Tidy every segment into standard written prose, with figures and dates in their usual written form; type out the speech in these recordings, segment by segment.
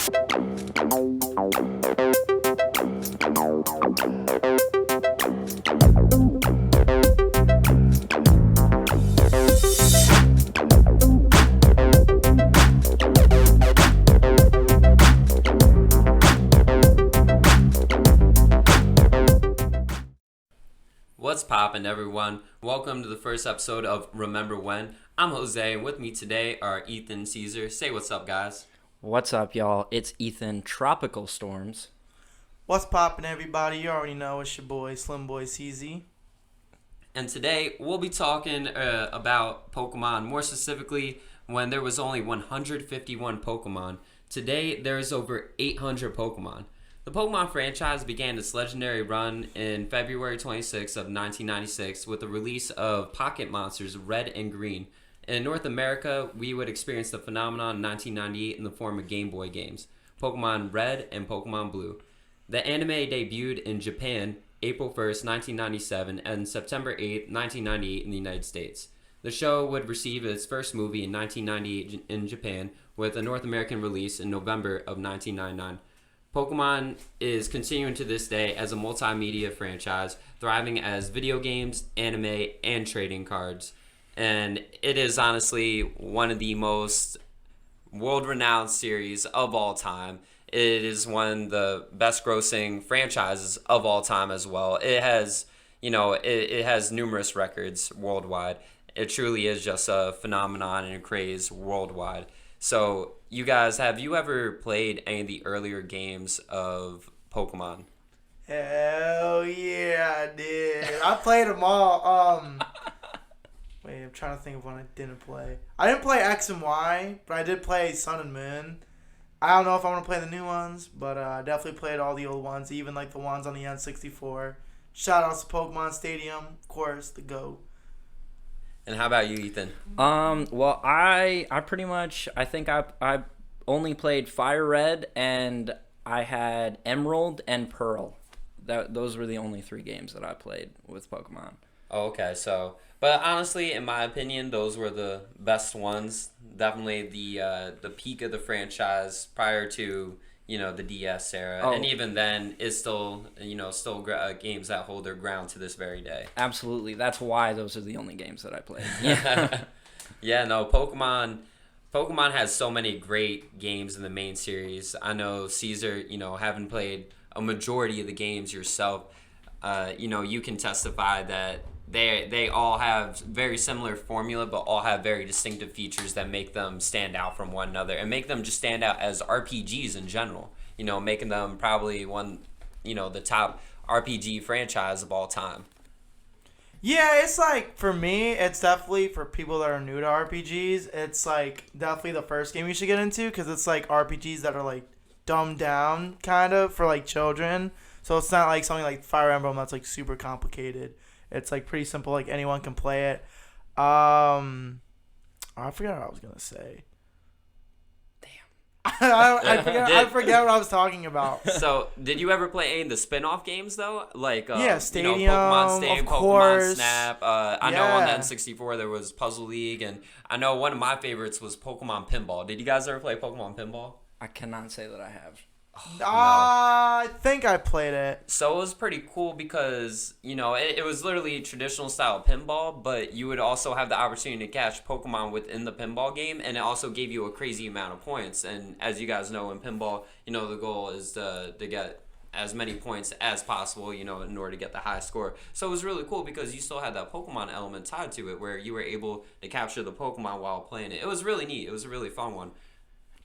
What's poppin', everyone? Welcome to the first episode of Remember When. I'm Jose, and with me today are Ethan, Caesar. Say what's up, guys. What's up, y'all? It's Ethan, Tropical Storms. What's poppin', everybody? You already know it's your boy, Slim Boy CZ. And today, we'll be talking about Pokemon, more specifically when there was only 151 Pokemon. Today, there's over 800 Pokemon. The Pokemon franchise began its legendary run in February 26 of 1996 with the release of Pocket Monsters Red and Green. In North America, we would experience the phenomenon in 1998 in the form of Game Boy games, Pokemon Red and Pokemon Blue. The anime debuted in Japan April 1st, 1997 and September 8th, 1998 in the United States. The show would receive its first movie in 1998 in Japan with a North American release in November of 1999. Pokemon is continuing to this day as a multimedia franchise, thriving as video games, anime, and trading cards. And it is honestly one of the most world-renowned series of all time. It is one of the best-grossing franchises of all time as well. It has, it has numerous records worldwide. It truly is just a phenomenon and a craze worldwide. So, you guys, have you ever played any of the earlier games of Pokemon? Hell yeah, I did. I played them all. Wait, I'm trying to think of one I didn't play. I didn't play X and Y, but I did play Sun and Moon. I don't know if I want to play the new ones, but I definitely played all the old ones, even like the ones on the N64. Shoutouts to Pokemon Stadium, of course, the GOAT. And how about you, Ethan? Well, I pretty much, I think I only played Fire Red, and I had Emerald and Pearl. Those were the only 3 games that I played with Pokemon. Oh, okay, but honestly, in my opinion, those were the best ones. Definitely the peak of the franchise prior to, the DS era. Oh. And even then, it's still games that hold their ground to this very day. Absolutely. That's why those are the only games that I played. Yeah, no, Pokemon has so many great games in the main series. I know, Caesar, having played a majority of the games yourself, you can testify that they all have very similar formula, but all have very distinctive features that make them stand out from one another and make them just stand out as RPGs in general. Making them probably the top RPG franchise of all time. Yeah, it's like, for me, it's definitely, for people that are new to RPGs, it's like definitely the first game you should get into, because it's like RPGs that are like dumbed down kind of for like children. So it's not like something like Fire Emblem that's like super complicated. It's like pretty simple, like anyone can play it. I forgot what I was gonna say. I forget what I was talking about. So, did you ever play any of the spin-off games though? Like Stadium, Pokemon Stadium, of course. Pokemon Snap. I know on the N64 there was Puzzle League, and I know one of my favorites was Pokemon Pinball. Did you guys ever play Pokemon Pinball? I cannot say that I have. No. I think I played it. So it was pretty cool because, it was literally traditional style pinball, but you would also have the opportunity to catch Pokemon within the pinball game, and it also gave you a crazy amount of points. And as you guys know, in pinball, the goal is to get as many points as possible, in order to get the high score. So it was really cool because you still had that Pokemon element tied to it where you were able to capture the Pokemon while playing it. It was really neat. It was a really fun one.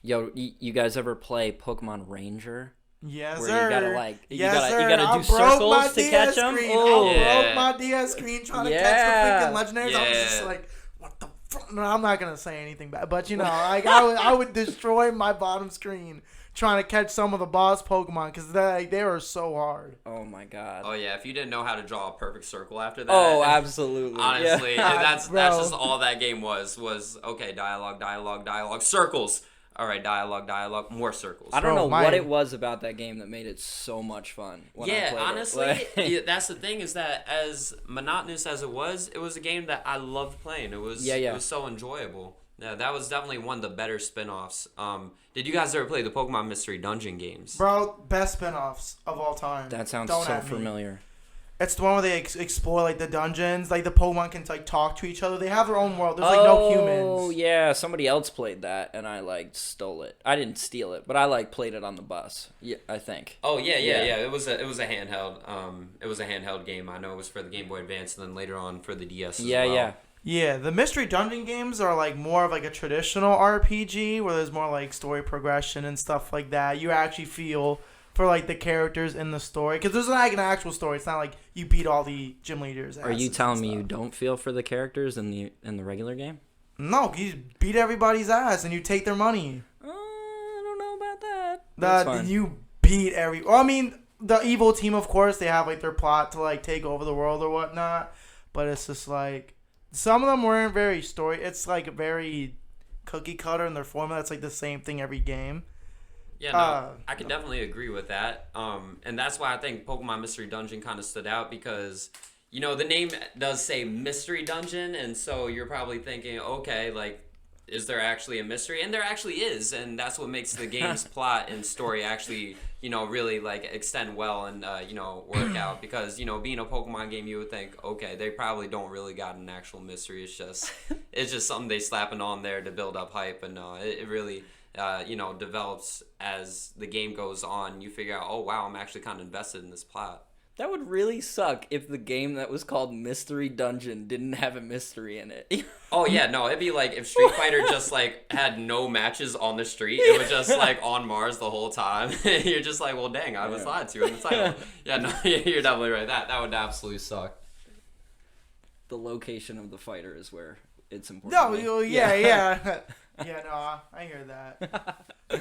Yo, you guys ever play Pokemon Ranger? Yes, where sir. You gotta you sir. gotta do circles to catch them. Oh, I broke my DS screen trying to catch the freaking legendaries. Yeah. I was just like, what the fuck? No, I'm not gonna say anything bad, but I would destroy my bottom screen trying to catch some of the boss Pokemon because they were so hard. Oh my god. Oh yeah, if you didn't know how to draw a perfect circle after that. Oh, absolutely. Honestly, yeah. that's just all that game was okay, dialogue, circles. All right, dialogue, more circles. I don't know what it was about that game that made it so much fun. When I played honestly, that's the thing is that as monotonous as it was a game that I loved playing. It was so enjoyable. Yeah, that was definitely one of the better spin-offs. Did you guys ever play the Pokemon Mystery Dungeon games? Bro, best spin-offs of all time. That sounds Don't so at me. familiar. It's the one where they explore like the dungeons, like the Pokemon can like talk to each other. They have their own world. There's like no humans. Oh yeah, somebody else played that, and I like stole it. I didn't steal it, but I like played it on the bus. Yeah, I think. Oh yeah. It was a handheld. It was a handheld game. I know it was for the Game Boy Advance, and then later on for the DS as well. Yeah. Yeah, the Mystery Dungeon games are like more of like a traditional RPG where there's more like story progression and stuff like that. You actually feel for like the characters in the story because there's like an actual story. It's not like you beat all the gym leaders. Are you telling me you don't feel for the characters in the regular game? No, you beat everybody's ass and you take their money. I don't know about that. That's fine. You beat every. Well, I mean, the evil team, of course, they have like their plot to like take over the world or whatnot, but it's just like some of them weren't very story. It's like very cookie cutter in their formula. It's like the same thing every game. Yeah, no, I can definitely agree with that. And that's why I think Pokemon Mystery Dungeon kind of stood out because, you know, the name does say Mystery Dungeon, and so you're probably thinking, okay, like, is there actually a mystery? And there actually is, and that's what makes the game's plot and story actually, you know, really, like, extend well and, you know, work out. Because, you know, being a Pokemon game, you would think, okay, they probably don't really got an actual mystery. It's just something they slapping on there to build up hype, and it really... you know, develops as the game goes on. You figure out, oh wow, I'm actually kind of invested in this plot. That would really suck if the game that was called Mystery Dungeon didn't have a mystery in it. Oh yeah, no, it'd be like if Street Fighter just like had no matches on the street. It was just like on Mars the whole time. You're just like, well, dang, I was lied to in the title. Yeah, no, you're definitely right. That would absolutely suck. The location of the fighter is where it's important. No, yeah. Yeah, no, I hear that.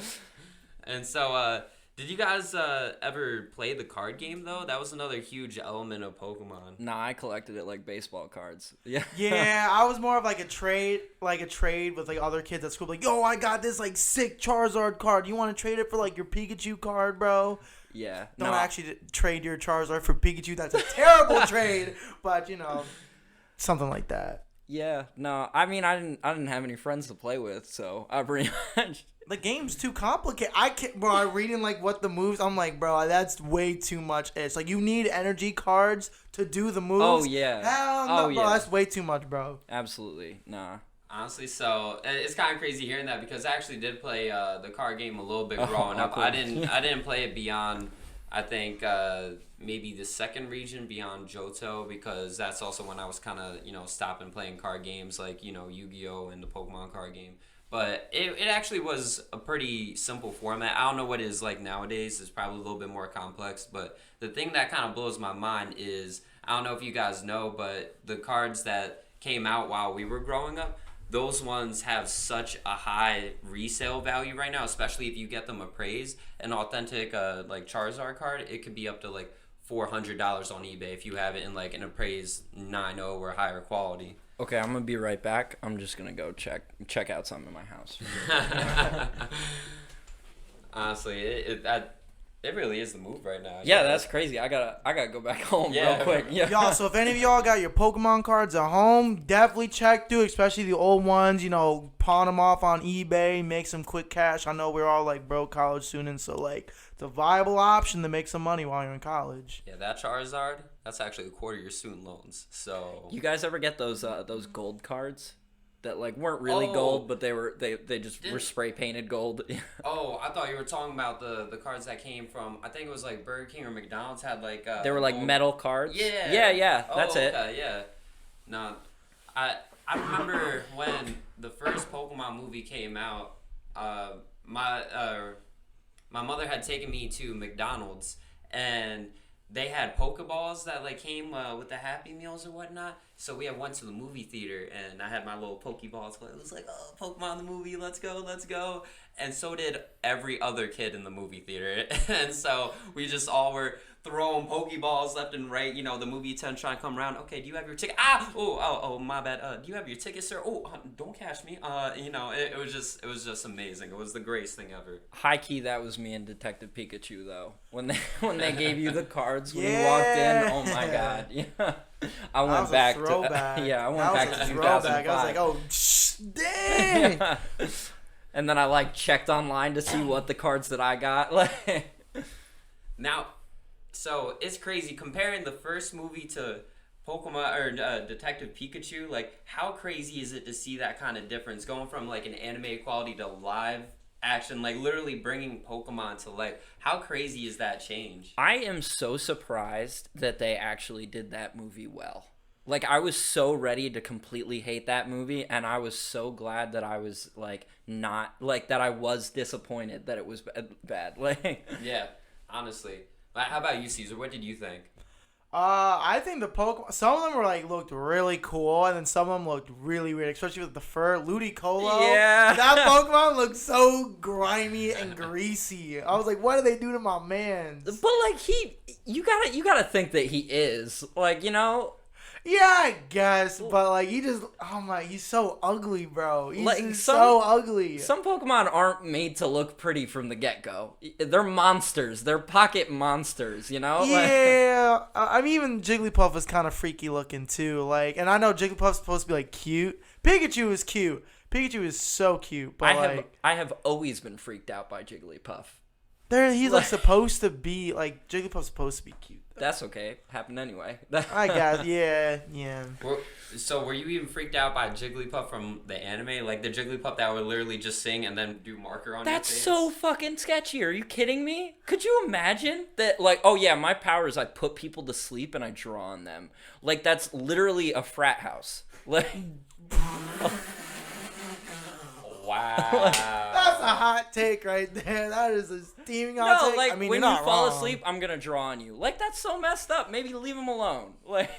And so, did you guys ever play the card game though? That was another huge element of Pokemon. Nah, I collected it like baseball cards. Yeah. Yeah, I was more of like a trade with like other kids at school. Like, yo, I got this like sick Charizard card. You want to trade it for like your Pikachu card, bro? Yeah. Don't actually trade your Charizard for Pikachu. That's a terrible trade. But you know, something like that. Yeah, no, I mean, I didn't have any friends to play with, so I pretty much... The game's too complicated. I can't, bro, I'm reading, like, what the moves... I'm like, bro, that's way too much. It's like, you need energy cards to do the moves. Oh, yeah. Hell no, bro, that's way too much, bro. Absolutely, nah. Honestly, so it's kind of crazy hearing that because I actually did play the card game a little bit growing up. Cool. I didn't play it beyond... I think maybe the second region beyond Johto because that's also when I was kind of, you know, stopping playing card games like, you know, Yu-Gi-Oh! And the Pokemon card game. But it actually was a pretty simple format. I don't know what it is like nowadays. It's probably a little bit more complex. But the thing that kind of blows my mind is, I don't know if you guys know, but the cards that came out while we were growing up, those ones have such a high resale value right now, especially if you get them appraised. An authentic like Charizard card, it could be up to like $400 on eBay if you have it in like an appraised 9.0 or higher quality. Okay, I'm gonna be right back. I'm just gonna go check out something in my house. Honestly, it really is the move right now. Yeah, that's crazy. I gotta go back home real quick. Yeah. Y'all, so if any of y'all got your Pokemon cards at home, definitely check through, especially the old ones. You know, pawn them off on eBay, make some quick cash. I know we're all like broke college students, so like it's a viable option to make some money while you're in college. Yeah, that Charizard, that's actually a quarter of your student loans. So you guys ever get those gold cards? That like weren't really gold, but they just were spray painted gold. Oh, I thought you were talking about the cards that came from, I think it was like Burger King or McDonald's had like they were like gold. metal cards. Yeah. Yeah. That's it. Yeah. No, I remember when the first Pokemon movie came out. My mother had taken me to McDonald's and they had Pokeballs that like came with the Happy Meals or whatnot. So we had went to the movie theater and I had my little Pokeballs. It was like, oh, Pokemon the movie, let's go. And so did every other kid in the movie theater. And so we just all were throwing Pokeballs left and right. You know, the movie tent trying to come around. Okay, do you have your ticket? Oh, my bad. Do you have your ticket, sir? Oh, don't cash me. You know, it was just amazing. It was the greatest thing ever. High key, that was me and Detective Pikachu though. When they gave you the cards when you walked in. Oh my god. Yeah. I went back to 2005. I was like, oh, damn. And then I like checked online to see what the cards that I got. Like, Now, so it's crazy comparing the first movie to Pokemon or Detective Pikachu. Like, how crazy is it to see that kind of difference going from like an anime quality to live action, like literally bringing Pokemon to life? How crazy is that change? I am so surprised that they actually did that movie well. Like, I was so ready to completely hate that movie, and I was so glad that I was like not like that. I was disappointed that it was bad. Like, Yeah, honestly. How about you, Caesar? What did you think? I think the Pokemon, some of them were like looked really cool, and then some of them looked really weird, especially with the fur. Ludicolo. Yeah. That Pokemon looked so grimy and greasy. I was like, what did they do to my man? but like you gotta think that he is like, you know. Yeah, I guess, but like he's so ugly, bro. He's Like, just so ugly. Some Pokemon aren't made to look pretty from the get-go. They're monsters. They're pocket monsters, you know? Yeah, I mean, even Jigglypuff was kind of freaky looking too. Like, and I know Jigglypuff's supposed to be like cute. Pikachu is cute. Pikachu is so cute, but I have always been freaked out by Jigglypuff. he's like supposed to be like Jigglypuff's supposed to be cute. That's okay. Happened anyway. I guess, yeah. So were you even freaked out by Jigglypuff from the anime? Like the Jigglypuff that would literally just sing and then do marker on That's your face? so fucking sketchy. Are you kidding me? Could you imagine that? Like, oh yeah, my power is I put people to sleep and I draw on them. Like, that's literally a frat house. Like, Wow. That's a hot take right there. That is a steaming hot take. like, I mean, when you're you not fall wrong. asleep, I'm gonna draw on you. Like, that's so messed up. Maybe leave him alone. Like,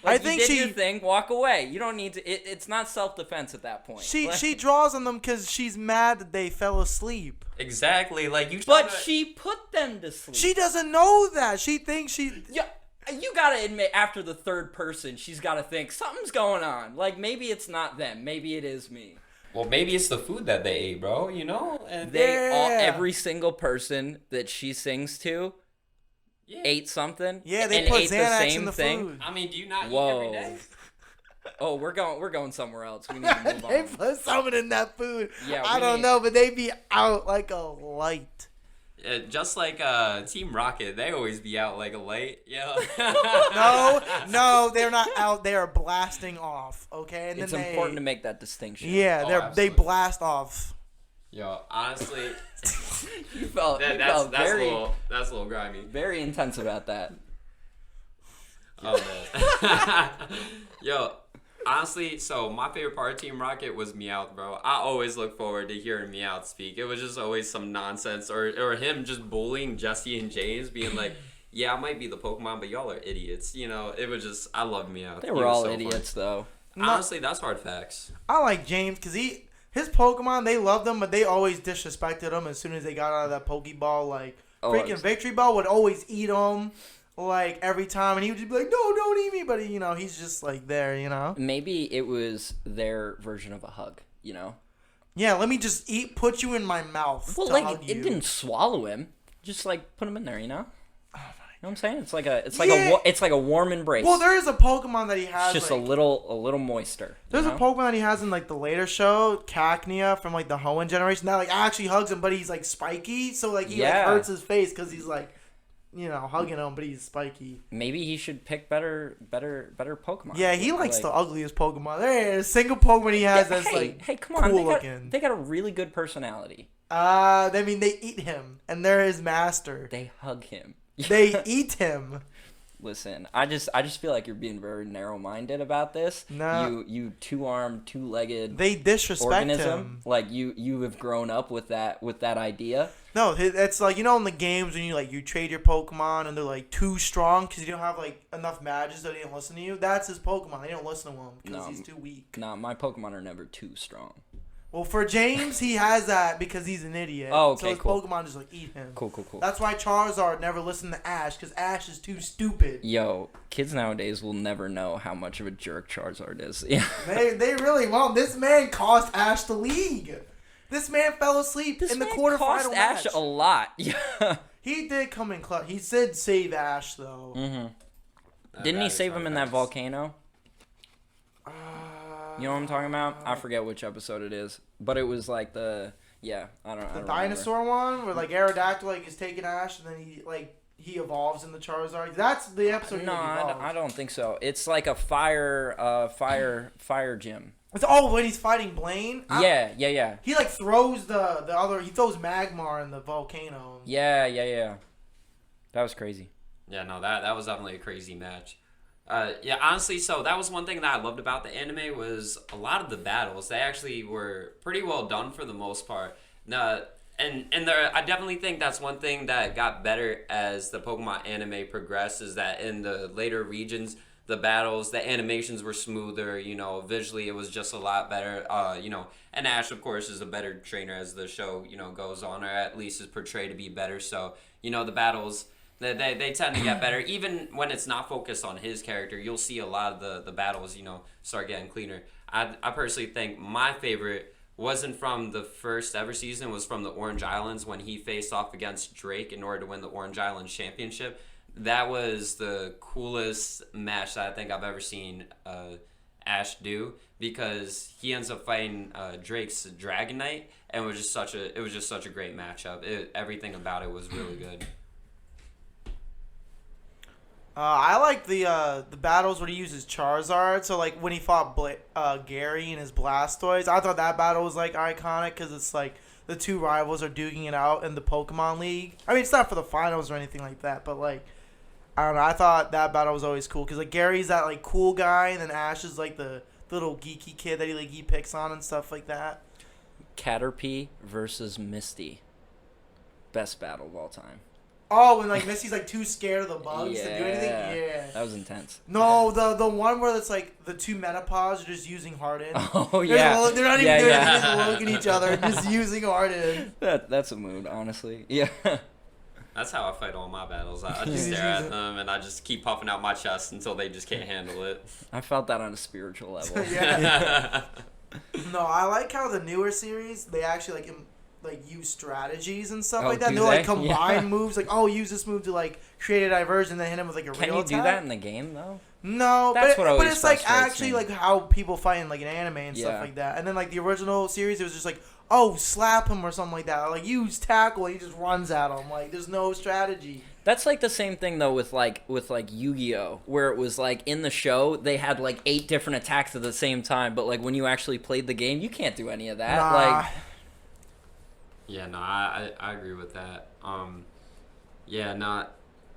I think you did your thing. Walk away. You don't need to. It's not self-defense at that point. She draws on them because she's mad that they fell asleep. Exactly. Like you. But she put them to sleep. She doesn't know that. She thinks she. Yeah. You gotta admit, after the third person, she's gotta think something's going on. Like, maybe it's not them. Maybe it is me. Well, maybe it's the food that they ate, bro. You know. And Every single person that she sings to ate something. Yeah, they and put ate the Xanax same in the thing. food. I mean, do you not Whoa. eat every day? Oh, we're going somewhere else. We need to move They on. put something in that food. Yeah, I don't know, but they be out like a light. Just like Team Rocket, they always be out like a light. Yeah. No, they're not out. They are blasting off. Okay, and It's then important to make that distinction. Yeah, they absolutely. blast off. Yo, honestly, You felt that's very, a little grimy. very intense about that. Oh man. Yo, honestly, so my favorite part of Team Rocket was Meowth, bro. I always look forward to hearing Meowth speak. It was just always some nonsense, or him just bullying Jesse and James, being like, "Yeah, I might be the Pokemon, but y'all are idiots." You know, it was just I love Meowth. They He were was all so idiots, though. fun. Honestly, that's hard facts. I like James because his Pokemon, they loved him, but they always disrespected him as soon as they got out of that Pokeball. Like, freaking Victory Ball would always eat him, like, every time. And he would just be like, no, don't eat me. But, you know, he's just, like, there, you know? Maybe it was their version of a hug, you know? Yeah, let me just put you in my mouth. Well, to like, hug it you. didn't swallow him. Just, like, put him in there, you know? You know what I'm saying? It's like a warm embrace. Well, there is a Pokemon that he has. It's just like, a little moister. There's you a know? Pokemon that he has in like the later show, Cacnea from like the Hoenn generation. That like actually hugs him, but he's like spiky, so like he like hurts his face because he's like, you know, hugging him, but he's spiky. Maybe he should pick better Pokemon. Yeah, he likes the ugliest Pokemon. There is a single Pokemon he has that's like hey, come on, cool looking. they got a really good personality. I mean, they eat him, and they're his master. They hug him. They eat him. Listen, I just feel like you're being very narrow-minded about this. No. You two-armed, two-legged They disrespect organism. him. Like you have grown up with that idea. No, it's like, you know, in the games when you trade your Pokemon and they're like too strong because you don't have like enough badges so they don't listen to you. That's his Pokemon. They don't listen to him because he's too weak. Nah, my Pokemon are never too strong. Well, for James, he has that because he's an idiot. Oh, okay, so his cool. Pokemon just like eat him. Cool. That's why Charizard never listened to Ash because Ash is too stupid. Yo, kids nowadays will never know how much of a jerk Charizard is. Yeah. They really won't. This man cost Ash the league. This man fell asleep in the quarterfinal cost match. Ash a lot. Yeah. He did come in clutch. He did save Ash though. Mm-hmm. Didn't he save him in that volcano? You know what I'm talking about? I forget which episode it is, but it was like I don't the remember. dinosaur one where like Aerodactyl is taking Ash and then he evolves into Charizard. That's the episode. No, I don't think so. It's like a fire gym. It's when he's fighting Blaine. Yeah. He like throws the other. He throws Magmar in the volcano. Yeah. That was crazy. Yeah, no, that was definitely a crazy match. Yeah, honestly, so that was one thing that I loved about the anime was a lot of the battles. They actually were pretty well done for the most part. I definitely think that's one thing that got better as the Pokemon anime progressed is that in the later regions, the battles, the animations were smoother, visually it was just a lot better, and Ash, of course, is a better trainer as the show, goes on, or at least is portrayed to be better, so, the battles, they tend to get better. Even when it's not focused on his character, you'll see a lot of the battles, start getting cleaner. I personally think my favorite wasn't from the first ever season, was from the Orange Islands when he faced off against Drake in order to win the Orange Islands Championship. That was the coolest match that I think I've ever seen Ash do, because he ends up fighting Drake's Dragonite, and it was just such a great matchup. Everything about it was really good. I like the battles where he uses Charizard. So like when he fought Gary and his Blastoise, I thought that battle was like iconic because it's like the two rivals are duking it out in the Pokemon League. I mean, it's not for the finals or anything like that, but like I don't know. I thought that battle was always cool because like Gary's that like cool guy, and then Ash is like the little geeky kid that he picks on and stuff like that. Caterpie versus Misty, best battle of all time. Oh, when like Misty's like too scared of the bugs to do anything. Yeah, that was intense. No, the one where it's like the two Metapods are just using Harden. Oh yeah, they're not even doing anything to look at each other, just using Harden. That's a mood, honestly. Yeah. That's how I fight all my battles. I just stare at them and I just keep puffing out my chest until they just can't handle it. I felt that on a spiritual level. No, I like how the newer series they actually use strategies and stuff like that. Do They'll they? like combine moves, like use this move to like create a diversion, then hit him with like a Can real you do attack. that in the game though? No, That's but what always it's like frustrates actually me. like how people fight in like an anime and stuff like that. And then like the original series, it was just like slap him or something like that. Or, like use tackle, and he just runs at him. Like there's no strategy. That's like the same thing though with Yu-Gi-Oh, where it was like in the show they had like 8 different attacks at the same time, but like when you actually played the game, you can't do any of that. Nah. Like, yeah, no, I agree with that. One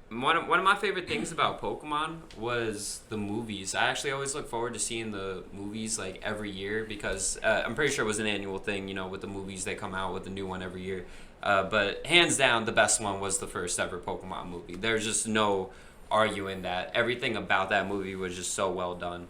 of my favorite things about Pokemon was the movies. I actually always look forward to seeing the movies like every year because I'm pretty sure it was an annual thing, with the movies they come out with a new one every year. But hands down, the best one was the first ever Pokemon movie. There's just no arguing that. Everything about that movie was just so well done.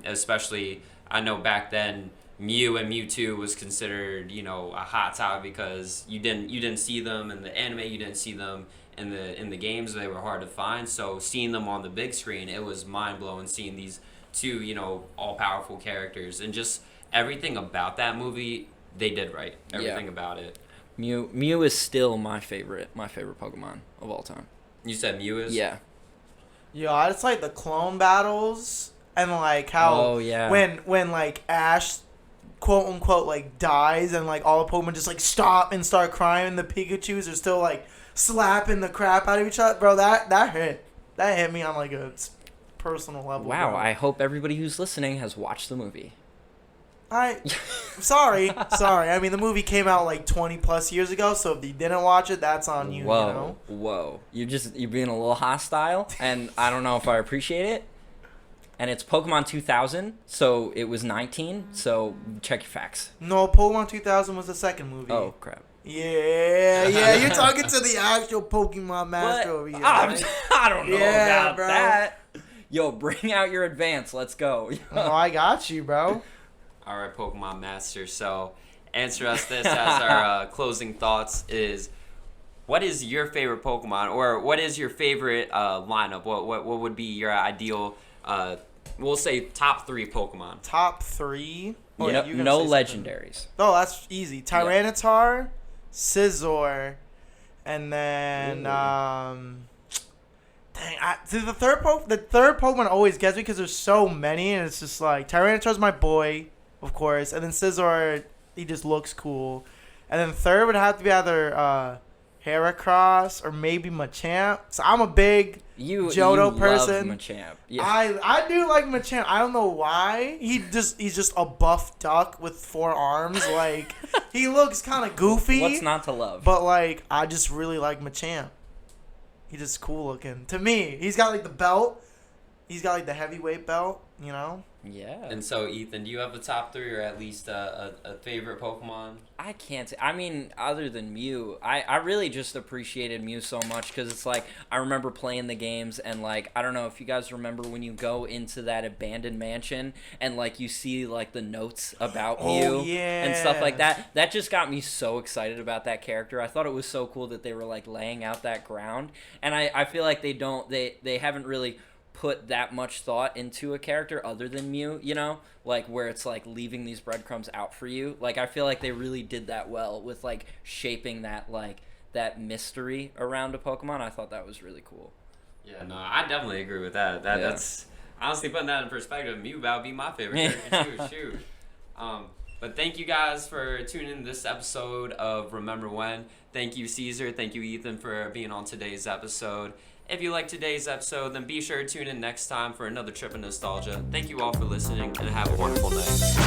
Especially, I know back then, Mew and Mewtwo was considered, a hot topic because you didn't see them in the anime, you didn't see them in the games. They were hard to find. So seeing them on the big screen, it was mind blowing. Seeing these two, all powerful characters and just everything about that movie, they did right. Everything about it. Mew is still my favorite Pokemon of all time. You said Mew is? Yeah. Yeah, it's like the clone battles and like how when like Ash quote unquote like dies and like all the Pokemon just like stop and start crying and the Pikachus are still like slapping the crap out of each other. Bro, that hit me on like a personal level. Wow, bro. I hope everybody who's listening has watched the movie. Sorry. I mean, the movie came out like 20 plus years ago, so if you didn't watch it, that's on you. Whoa. You're being a little hostile, and I don't know if I appreciate it. And it's Pokemon 2000, so it was 19, so check your facts. No, Pokemon 2000 was the second movie. Oh, crap. Yeah, you're talking to the actual Pokemon master over here. I don't know about bro. that. Yo, bring out your advance. Let's go. No, I got you, bro. All right, Pokemon Master. So, answer us this as our closing thoughts is, what is your favorite Pokemon, or what is your favorite lineup? What would be your ideal, we'll say top 3 Pokemon? Top 3? Oh, yeah, no legendaries. Oh, that's easy. Tyranitar, Scizor, and then Dang, see, the third Pokemon always gets me because there's so many, and it's just like Tyranitar's my boy, of course, and then Scizor, he just looks cool, and then third would have to be either Heracross or maybe Machamp. So I'm a big Johto person. Love Machamp. Yeah. I do like Machamp. I don't know why. He's just a buff duck with 4 arms. Like he looks kind of goofy. What's not to love? But like I just really like Machamp. He's just cool looking to me. He's got like the belt. He's got like the heavyweight belt. You know. Yeah. And so, Ethan, do you have a top 3 or at least a favorite Pokemon? I can't say. I mean, other than Mew, I really just appreciated Mew so much because it's like I remember playing the games and like I don't know if you guys remember when you go into that abandoned mansion and like you see like the notes about Mew and stuff like that. That just got me so excited about that character. I thought it was so cool that they were like laying out that ground, and I feel like they haven't really put that much thought into a character other than Mew, you know, like where it's like leaving these breadcrumbs out for you. Like I feel like they really did that well with like shaping that like that mystery around a Pokemon. I thought that was really cool. Yeah, no, I definitely agree with that. That's honestly putting that in perspective. Mew would be my favorite character too. Shoot. But thank you guys for tuning in to this episode of Remember When. Thank you, Caesar. Thank you, Ethan, for being on today's episode. If you liked today's episode, then be sure to tune in next time for another trip of nostalgia. Thank you all for listening, and have a wonderful night.